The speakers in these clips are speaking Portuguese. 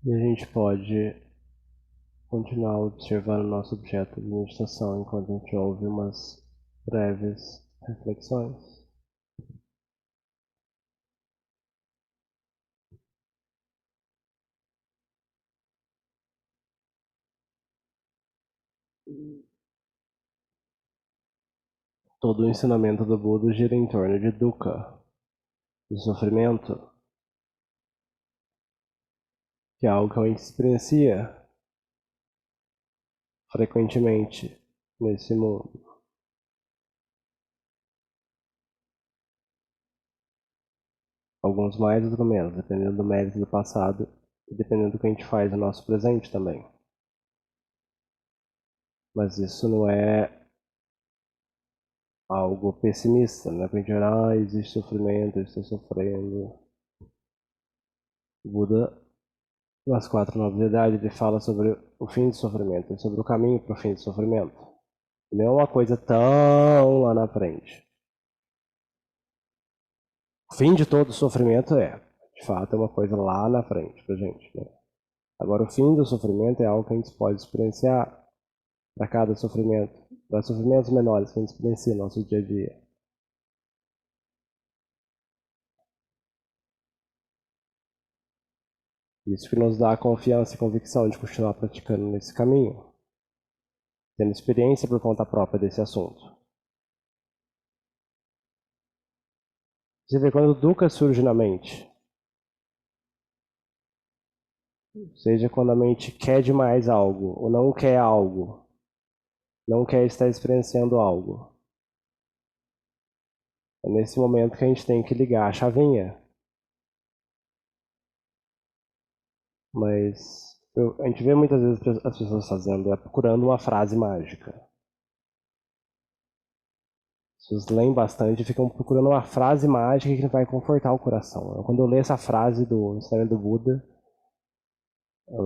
E a gente pode continuar observando o nosso objeto de meditação enquanto a gente ouve umas breves reflexões. Todo o ensinamento do Buda gira em torno de dukkha, de sofrimento, que é algo que a gente experiencia frequentemente nesse mundo. Alguns mais, outros menos, dependendo do mérito do passado e dependendo do que a gente faz no nosso presente também. Mas isso não é algo pessimista, não é pra gente olhar, existe sofrimento, eu estou sofrendo. O Buda, nas 4 novas idades, ele fala sobre o fim do sofrimento, sobre o caminho para o fim do sofrimento. E não é uma coisa tão lá na frente. O fim de todo sofrimento de fato, é uma coisa lá na frente pra gente, né? Agora, o fim do sofrimento é algo que a gente pode experienciar para cada sofrimento, para sofrimentos menores que a gente experiencia no nosso dia a dia. Isso que nos dá a confiança e convicção de continuar praticando nesse caminho, tendo experiência por conta própria desse assunto. Você vê quando o dukkha surge na mente, seja quando a mente quer demais algo ou não quer algo, não quer estar experienciando algo. É nesse momento que a gente tem que ligar a chavinha. Mas a gente vê muitas vezes as pessoas fazendo, procurando uma frase mágica. As pessoas leem bastante e ficam procurando uma frase mágica que vai confortar o coração. Quando eu leio essa frase do ensinamento do Buda,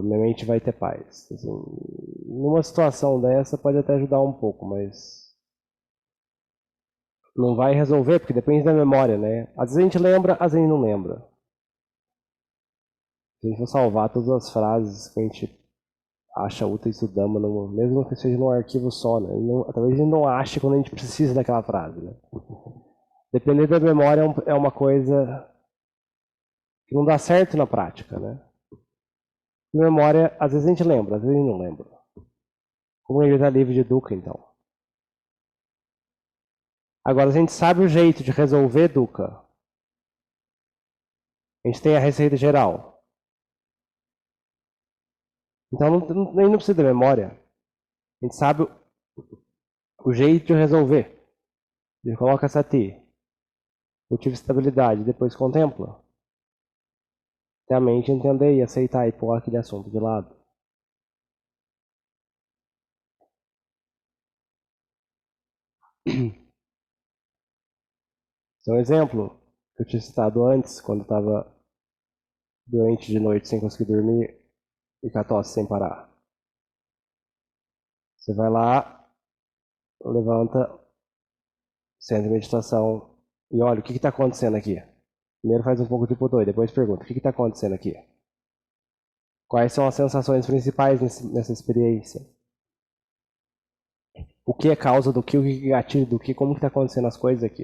minha mente vai ter paz. Assim, numa situação dessa pode até ajudar um pouco, mas não vai resolver, porque depende da memória, né? Às vezes a gente lembra, às vezes a gente não lembra. Se a gente for salvar todas as frases que a gente acha úteis do Dhamma, mesmo que seja num arquivo só, né? Talvez a gente não ache quando a gente precisa daquela frase, né? Depender da memória é uma coisa que não dá certo na prática, né? Memória, às vezes a gente lembra, às vezes a gente não lembra. Como ele está livre de dukkha, então. Agora, a gente sabe o jeito de resolver dukkha. A gente tem a receita geral. Então, nem não precisa de memória. A gente sabe o jeito de resolver. Ele coloca sati, cultiva estabilidade, depois contempla. Até a mente entender e aceitar e pôr aquele assunto de lado. Esse é um exemplo que eu tinha citado antes, quando eu estava doente de noite sem conseguir dormir e com a tosse sem parar. Você vai lá, levanta, senta em meditação e olha o que está acontecendo aqui. Primeiro faz um pouco de pudor, depois pergunta, o que está acontecendo aqui? Quais são as sensações principais nessa experiência? O que é causa do que, o que é gatilho do que, como está acontecendo as coisas aqui?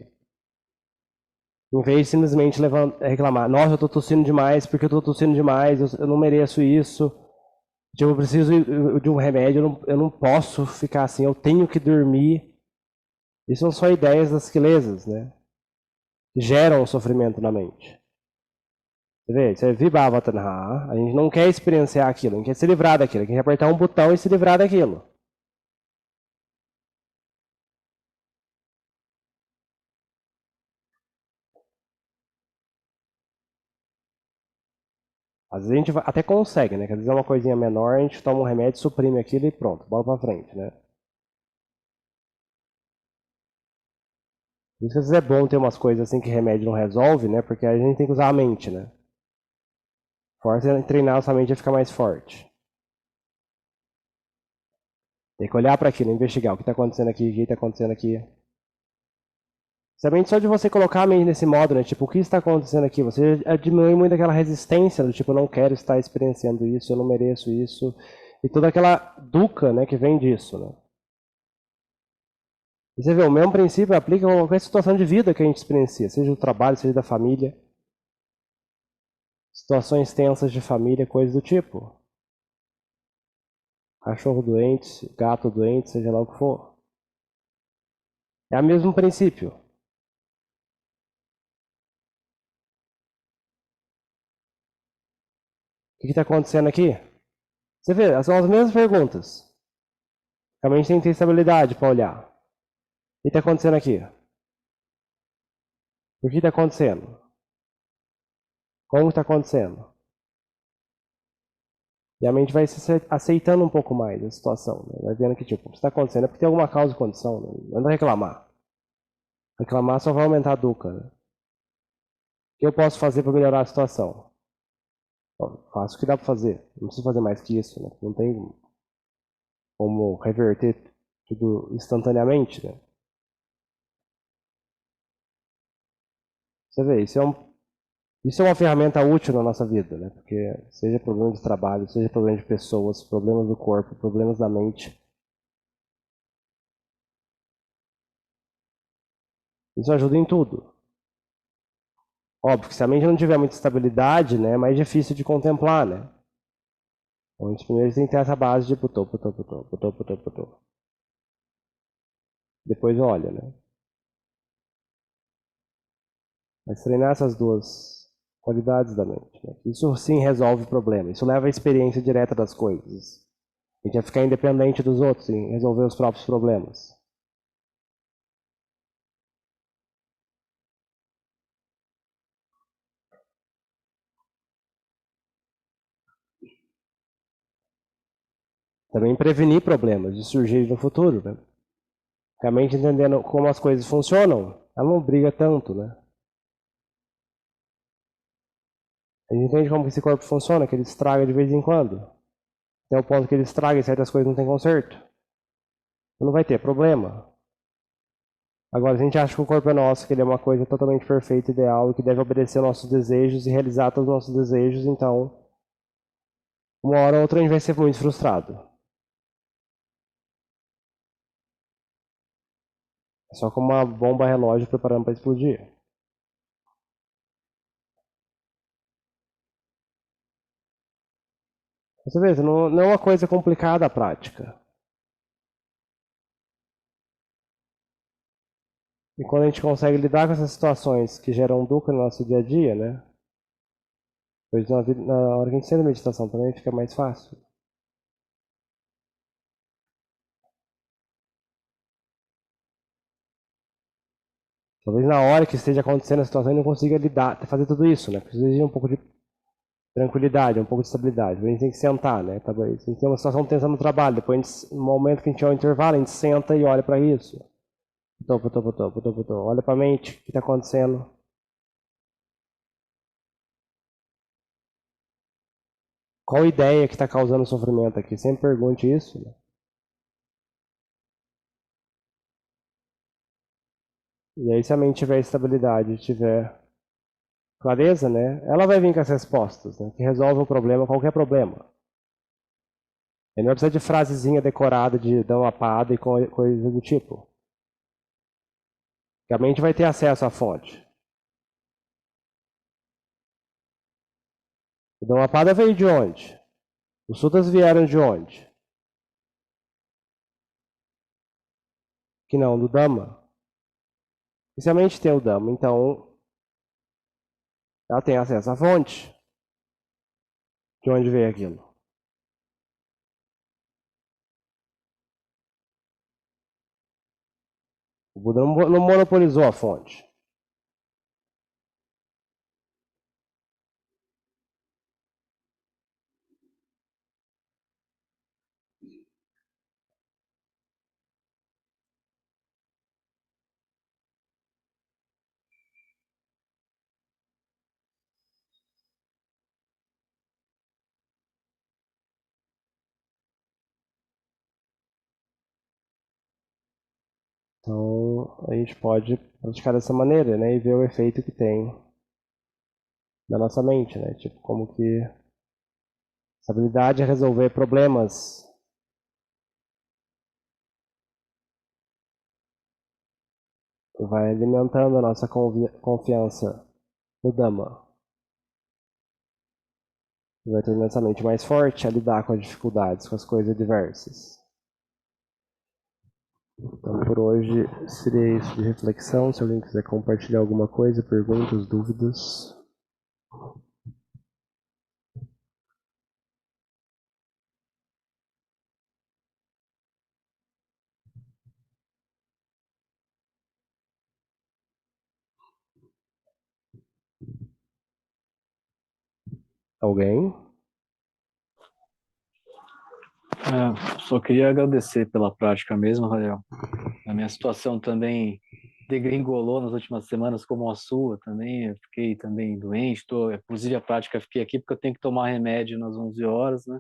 Em vez de simplesmente reclamar, nossa, eu tô tossindo demais, porque eu tô tossindo demais, eu não mereço isso, eu preciso de um remédio, eu não posso ficar assim, eu tenho que dormir. Isso são só ideias das quilesas, né? Que geram sofrimento na mente. Você vê, você vibhava tanha, a gente não quer experienciar aquilo, a gente quer se livrar daquilo, a gente quer apertar um botão e se livrar daquilo. Às vezes a gente até consegue, né? Que às vezes é uma coisinha menor, a gente toma um remédio, suprime aquilo e pronto, bola pra frente, né? Por isso que às vezes é bom ter umas coisas assim que remédio não resolve, né? Porque a gente tem que usar a mente, né? Força é treinar nossa mente a ficar mais forte. Tem que olhar para aquilo, investigar o que está acontecendo aqui, o que está acontecendo aqui. Somente só de você colocar a mente nesse modo, né? Tipo, o que está acontecendo aqui? Você já diminui muito aquela resistência do tipo, eu não quero estar experienciando isso, eu não mereço isso. E toda aquela dukkha, né, que vem disso, né? E você vê, o mesmo princípio aplica a qualquer situação de vida que a gente experiencia, seja do trabalho, seja da família, situações tensas de família, coisas do tipo. Cachorro doente, gato doente, seja lá o que for. É o mesmo princípio. O que está acontecendo aqui? Você vê, são as mesmas perguntas. A mente tem que ter estabilidade para olhar. O que está acontecendo aqui? O que está acontecendo? Como está acontecendo? E a mente vai se aceitando um pouco mais a situação. Né? Vai vendo que, tipo, o que está acontecendo é porque tem alguma causa e condição. Né? Não anda reclamar. Reclamar só vai aumentar a dukkha. Né? O que eu posso fazer para melhorar a situação? Bom, faço o que dá para fazer. Não preciso fazer mais que isso. Né? Não tem como reverter tudo instantaneamente. Né? Você vê, isso é uma ferramenta útil na nossa vida, né? Porque seja problema de trabalho, seja problema de pessoas, problemas do corpo, problemas da mente, isso ajuda em tudo. Óbvio que se a mente não tiver muita estabilidade, né, é mais difícil de contemplar, né? Então, a gente primeiro tem que ter essa base de putô, putô, putô, putô, putô, putô. Depois olha, né? Mas treinar essas duas qualidades da mente, né? Isso sim resolve o problema. Isso leva à experiência direta das coisas. A gente vai ficar independente dos outros em resolver os próprios problemas. Também prevenir problemas de surgirem no futuro, né? A mente entendendo como as coisas funcionam, ela não briga tanto, né? A gente entende como que esse corpo funciona, que ele estraga de vez em quando. Até o ponto que ele estraga e certas coisas não tem conserto. Não vai ter problema. Agora, a gente acha que o corpo é nosso, que ele é uma coisa totalmente perfeita, ideal, e que deve obedecer aos nossos desejos e realizar todos os nossos desejos, então, uma hora ou outra a gente vai ser muito frustrado. É só como uma bomba relógio preparando para explodir. Você vê, não é uma coisa complicada a prática. E quando a gente consegue lidar com essas situações que geram dukkha no nosso dia a dia, né? Pois na hora que a gente senta na meditação também fica mais fácil. Talvez na hora que esteja acontecendo a situação ele não consiga lidar, fazer tudo isso, né? Precisa de um pouco de tranquilidade, um pouco de estabilidade. A gente tem que sentar, né? Talvez. A gente tem uma situação tensa no trabalho, depois no momento que a gente tiver um intervalo, a gente senta e olha para isso. Olha para a mente, o que está acontecendo. Qual ideia que está causando sofrimento aqui? Sempre pergunte isso, né? E aí, se a mente tiver estabilidade, tiver clareza, né? Ela vai vir com as respostas, né? Que resolve o problema, qualquer problema. Ele não precisa de frasezinha decorada de dar uma pada e coisa do tipo. Que a mente vai ter acesso à fonte. O Dhammapada veio de onde? Os sutras vieram de onde? Que não, do Dhamma. E se a mente tem o Dhamma, então ela tem acesso à fonte. De onde veio aquilo? O Buda não monopolizou a fonte. Então, a gente pode praticar dessa maneira, né? E ver o efeito que tem na nossa mente, né? Tipo, como que essa habilidade de resolver problemas vai alimentando a nossa confiança no Dhamma. E vai tornando essa mente mais forte a lidar com as dificuldades, com as coisas adversas. Então, por hoje, seria isso de reflexão. Se alguém quiser compartilhar alguma coisa, perguntas, dúvidas. Alguém? Só queria agradecer pela prática mesmo, Rael. A minha situação também degringolou nas últimas semanas, como a sua também. Eu fiquei também doente, inclusive a prática fiquei aqui porque eu tenho que tomar remédio nas 11 horas, né?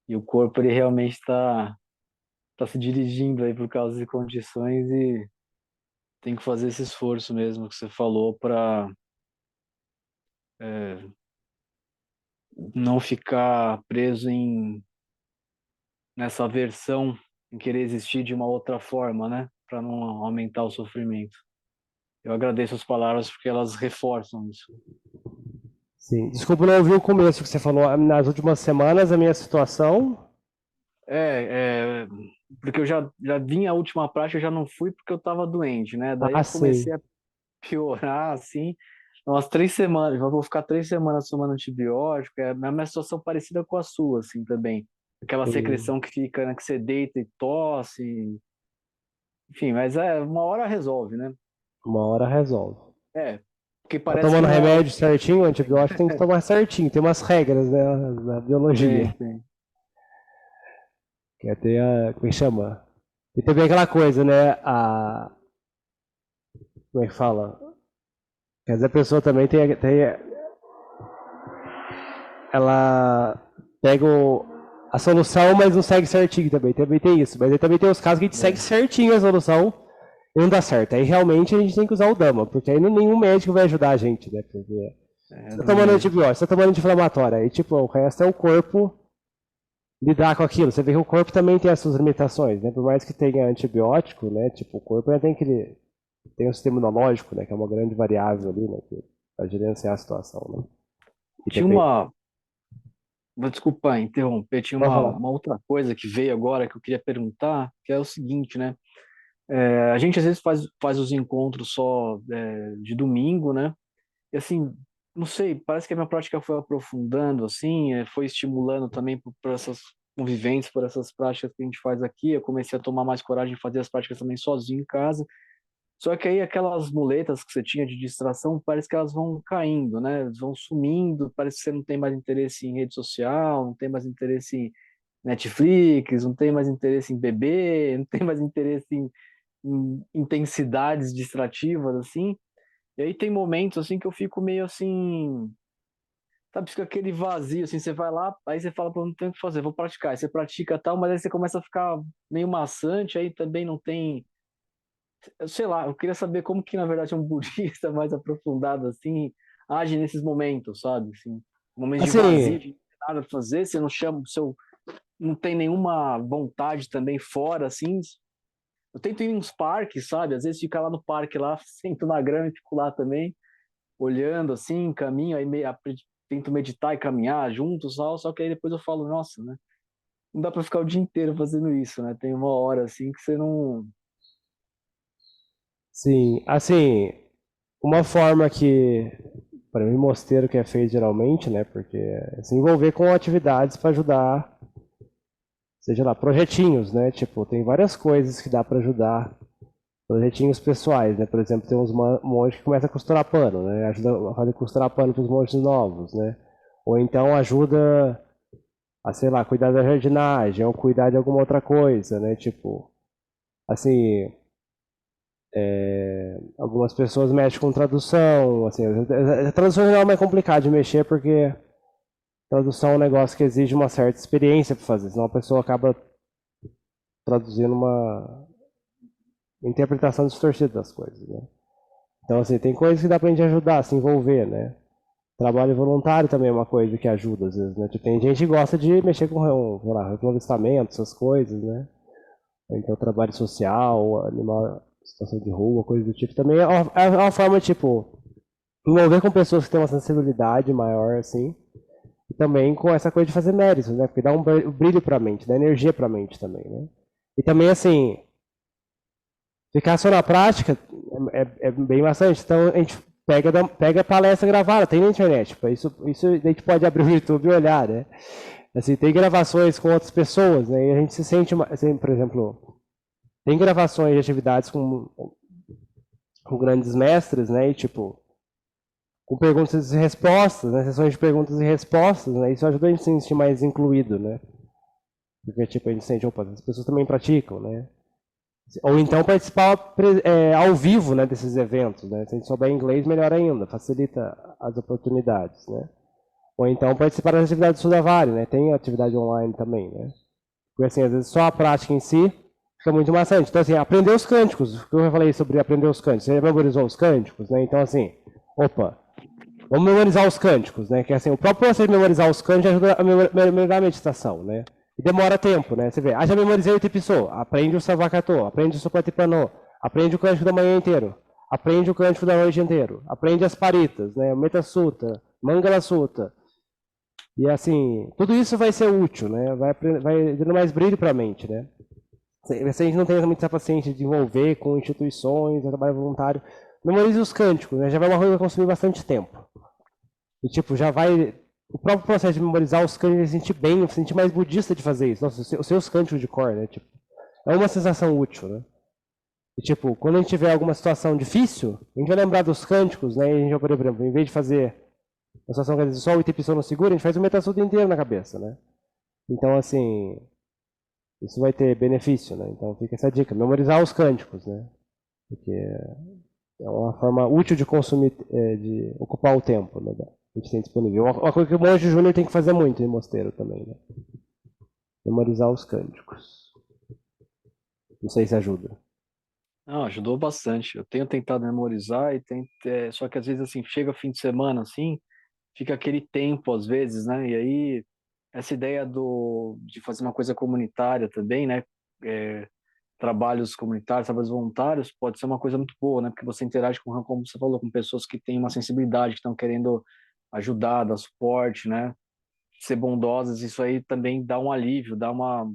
E o corpo ele realmente tá se dirigindo aí por causa de condições e tem que fazer esse esforço mesmo que você falou para não ficar preso nessa versão, em querer existir de uma outra forma, né? Para não aumentar o sofrimento. Eu agradeço as palavras porque elas reforçam isso. Sim. Desculpa, não ouvi o começo que você falou. Nas últimas semanas, a minha situação. Porque eu já vim a última prática, eu já não fui porque eu estava doente, né? Daí Ah, eu comecei sim. a piorar, assim, umas 3 semanas, já vou ficar 3 semanas tomando antibiótico, é a minha situação parecida com a sua, assim, também. Aquela Sim. secreção que fica, né, que você deita e tosse, enfim, mas uma hora resolve, né? Uma hora resolve. É, porque Tá parece que tomando não é remédio certinho, o antibiótico tem que tomar certinho. Tem umas regras, né, na biologia. tem. Que é ter a. Como é que chama? E também aquela coisa, né? Como é que fala? Que às vezes a pessoa também ela pega a solução, mas não segue certinho também. Também tem isso. Mas aí também tem os casos que a gente segue É, certinho a solução e não dá certo. Aí realmente a gente tem que usar o Dama, porque aí nenhum médico vai ajudar a gente, né? Porque você tá tomando não, antibiótico, você tá tomando anti-inflamatório, aí tipo, o resto é o corpo lidar com aquilo. Você vê que o corpo também tem as suas limitações, né? Por mais que tenha antibiótico, né? Tipo, o corpo ainda tem o sistema imunológico, né? Que é uma grande variável ali, né? Que vai gerenciar a situação, né? E tinha depende. uma, vou desculpar interromper, tinha Pode uma falar. outra coisa que veio agora que eu queria perguntar, que é o seguinte, né? A gente às vezes faz os encontros só de domingo, né? E assim, não sei, parece que a minha prática foi aprofundando, assim, foi estimulando também por essas convivências, por essas práticas que a gente faz aqui. Eu comecei a tomar mais coragem de fazer as práticas também sozinho em casa. Só que aí aquelas muletas que você tinha de distração, parece que elas vão caindo, né? Elas vão sumindo, parece que você não tem mais interesse em rede social, não tem mais interesse em Netflix, não tem mais interesse em beber, não tem mais interesse em intensidades distrativas, assim. E aí tem momentos, assim, que eu fico meio assim, sabe, fica aquele vazio, assim, você vai lá, aí você fala, pô, não tem o que fazer, vou praticar. Aí você pratica tal, mas aí você começa a ficar meio maçante, aí também não tem sei lá, eu queria saber como que, na verdade, um budista mais aprofundado, assim, age nesses momentos, sabe? Assim, momentos de vazio, Assim, de nada pra fazer, você não chama, seu, não tem nenhuma vontade também fora, assim. Eu tento ir em uns parques, sabe? Às vezes ficar lá no parque, lá, sento na grama e fico lá também, olhando, assim, caminho, aí tento meditar e caminhar juntos, só que aí depois eu falo, nossa, né? Não dá pra ficar o dia inteiro fazendo isso, né? Tem uma hora, assim, que você não... sim, assim, uma forma que, para mim, mosteiro que é feito geralmente, né? Porque é se envolver com atividades para ajudar, seja lá, projetinhos, né? Tipo, tem várias coisas que dá para ajudar, projetinhos pessoais, né? Por exemplo, tem uns monges que começam a costurar pano, né? Ajuda a fazer costurar pano para os monges novos, né? Ou então ajuda a, sei lá, cuidar da jardinagem, ou cuidar de alguma outra coisa, né? Tipo, assim, algumas pessoas mexem com tradução, assim, a tradução não é mais complicado de mexer porque tradução é um negócio que exige uma certa experiência para fazer, senão a pessoa acaba traduzindo interpretação distorcida das coisas, né? Então, assim, tem coisas que dá pra gente ajudar, se envolver, né? Trabalho voluntário também é uma coisa que ajuda, às vezes, né? Tipo, tem gente que gosta de mexer com, sei lá, reflorestamento, essas coisas, né? Então, trabalho social, animal, situação de rua, coisa do tipo. Também é uma forma, tipo, envolver com pessoas que têm uma sensibilidade maior, assim. E também com essa coisa de fazer méritos, né? Porque dá um brilho pra mente, dá energia pra mente também, né? E também, assim, ficar só na prática é bem bastante. Então, a gente pega a palestra gravada, tem na internet. Tipo, isso a gente pode abrir o YouTube e olhar, né? Assim, tem gravações com outras pessoas, né? E a gente se sente, assim, por exemplo, tem gravações de atividades com grandes mestres, né? E, tipo, com perguntas e respostas, né? Sessões de perguntas e respostas, né? Isso ajuda a gente a se sentir mais incluído, né? Porque, tipo, a gente sente, opa, as pessoas também praticam, né? Ou então participar ao vivo, né, desses eventos, né? Se a gente souber inglês, melhor ainda, facilita as oportunidades, né? Ou então participar das atividades do Sudavari, né? Tem atividade online também, né? Porque assim, às vezes só a prática em si fica muito maçante. Então assim, aprender os cânticos, o que eu falei sobre aprender os cânticos, você já memorizou os cânticos, né? Então assim, opa, vamos memorizar os cânticos, né? Que assim, o próprio processo de memorizar os cânticos ajuda a melhorar a meditação, né? E demora tempo, né? Você vê, já memorizei o Tipiçô, aprende o Savakatô, aprende o Supatipanô, aprende o cântico da manhã inteiro, aprende o cântico da noite inteiro, aprende as paritas, né? Meta Sutta, Mangala Sutta. E assim, tudo isso vai ser útil, né? Vai dando mais brilho para a mente, né? Se a gente não tem muita paciência de envolver com instituições, trabalho voluntário, memorize os cânticos, né? Já vai uma coisa que vai consumir bastante tempo. E tipo, já vai. O próprio processo de memorizar os cânticos, se sentir bem, se sentir mais budista de fazer isso. Nossa, os seus cânticos de cor, né? Tipo, é uma sensação útil, né? E tipo, quando a gente tiver alguma situação difícil, a gente vai lembrar dos cânticos, né? E a gente vai, por exemplo, em vez de fazer uma situação que às vezes só o Itipiçô não segura, a gente faz o Metassutra inteiro na cabeça, né? Então, assim, isso vai ter benefício, né? Então fica essa dica, memorizar os cânticos, né? Porque é uma forma útil de consumir, de ocupar o tempo, né? A gente tem disponível. Uma coisa que o monge júnior tem que fazer muito em mosteiro também, né? Memorizar os cânticos. Não sei se ajuda. Não, ajudou bastante. Eu tenho tentado memorizar só que às vezes assim, chega fim de semana assim, fica aquele tempo às vezes, né? E aí essa ideia de fazer uma coisa comunitária também, né? É, trabalhos comunitários, trabalhos voluntários, pode ser uma coisa muito boa, né? Porque você interage como você falou, com pessoas que têm uma sensibilidade, que estão querendo ajudar, dar suporte, né? Ser bondosas, isso aí também dá um alívio, dá uma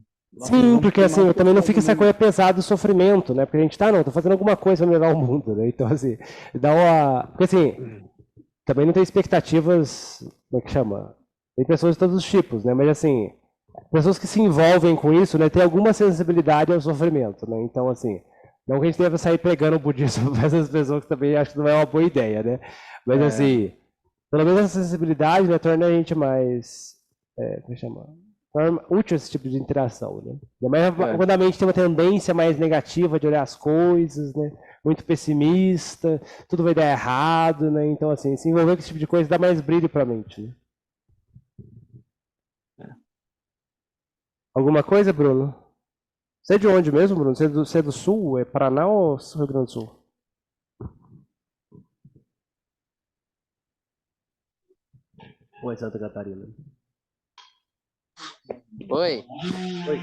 Sim, visão, porque porque assim, mais eu também não pessoas fica do essa mundo. coisa pesada do sofrimento, né? Porque a gente tá, não, tô fazendo alguma coisa pra melhorar o mundo, né? Então, assim, dá uma. Porque assim, também não tem expectativas, como é que chama? Tem pessoas de todos os tipos, né? Mas assim, pessoas que se envolvem com isso, né, tem alguma sensibilidade ao sofrimento, né? Então, assim, não que a gente deva sair pregando o budismo para essas pessoas que também acho que não é uma boa ideia, né? Mas É, assim, pelo menos essa sensibilidade, né, torna a gente mais, como é que chama? Torna útil esse tipo de interação, né? Ainda mais é. quando a mente tem uma tendência mais negativa de olhar as coisas, né? Muito pessimista, tudo vai dar errado, né? Então, assim, se envolver com esse tipo de coisa dá mais brilho para a mente, né? Alguma coisa, Bruno? Você é de onde mesmo, Bruno? Você é do Sul? É Paraná ou Rio Grande do Sul? Ou é Santa Catarina? Oi, Oi.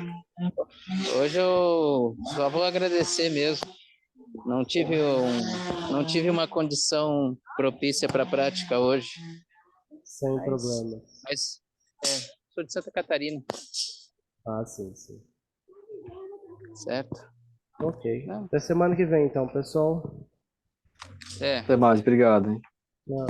hoje eu só vou agradecer mesmo. Não tive uma condição propícia para a prática hoje, Sem mas, problemas. mas sou de Santa Catarina, Ah, sim, sim. certo? Ok. Não, Até semana que vem, então, pessoal. é. Até mais, obrigado, hein? Não.